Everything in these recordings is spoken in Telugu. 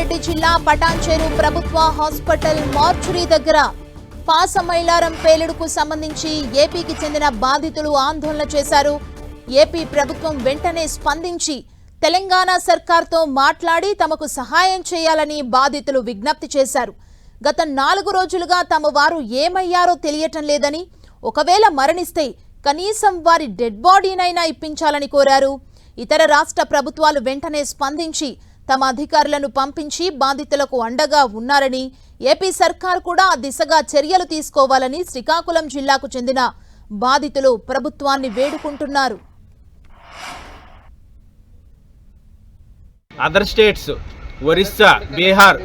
రంగారెడ్డి జిల్లా పటాన్చెరు ప్రభుత్వ హాస్పిటల్ మార్చురీ దగ్గర పాసమైలారం పేలుడుకు సంబంధించి ఏపీకి చెందిన బాధితులు ఆందోళన చేశారు. ఏపీ ప్రభుత్వం వెంటనే స్పందించి తెలంగాణ సర్కార్తో మాట్లాడి తమకు సహాయం చేయాలని బాధితులు విజ్ఞప్తి చేశారు. గత 4 రోజులుగా తమ వారు ఏమయ్యారో తెలియటం లేదని, ఒకవేళ మరణిస్తే కనీసం వారి డెడ్ బాడీనైనా ఇప్పించాలని కోరారు. ఇతర రాష్ట్ర ప్రభుత్వాలు వెంటనే స్పందించి తమ అధికారులను పంపించి బాధితులకు అండగా ఉన్నారని, ఏపీ సర్కార్ కూడా ఆ దిశగా చర్యలు తీసుకోవాలని శ్రీకాకుళం జిల్లాకు చెందిన బాధితులు ప్రభుత్వాన్ని వేడుకుంటున్నారు. అదర్ స్టేట్స్ ఒరిస్సా, బీహార్,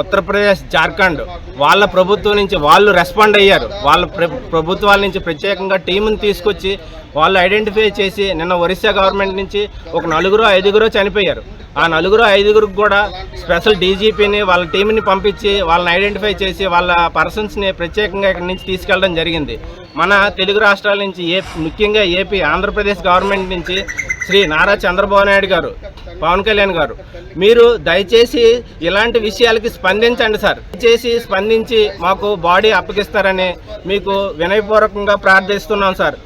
ఉత్తరప్రదేశ్, జార్ఖండ్ వాళ్ళ ప్రభుత్వం నుంచి వాళ్ళు రెస్పాండ్ అయ్యారు. వాళ్ళ ప్రభుత్వాల నుంచి ప్రత్యేకంగా టీముని తీసుకొచ్చి వాళ్ళు ఐడెంటిఫై చేసి నిన్న ఒరిస్సా గవర్నమెంట్ నుంచి ఒక 4-5 చనిపోయారు. ఆ 4-5 కూడా స్పెషల్ డీజీపీని వాళ్ళ టీంని పంపించి వాళ్ళని ఐడెంటిఫై చేసి వాళ్ళ పర్సన్స్ని ప్రత్యేకంగా ఇక్కడి నుంచి తీసుకెళ్ళడం జరిగింది. మన తెలుగు రాష్ట్రాల నుంచి ముఖ్యంగా ఏపీ, ఆంధ్రప్రదేశ్ గవర్నమెంట్ నుంచి శ్రీ నారా చంద్రబాబు నాయుడు గారు, పవన్ కళ్యాణ్ గారు, మీరు దయచేసి ఇలాంటి విషయాలకి స్పందించండి సార్. దయచేసి స్పందించి మాకు బాడీ అప్పగిస్తారని మీకు వినయపూర్వకంగా ప్రార్థిస్తున్నాం సార్.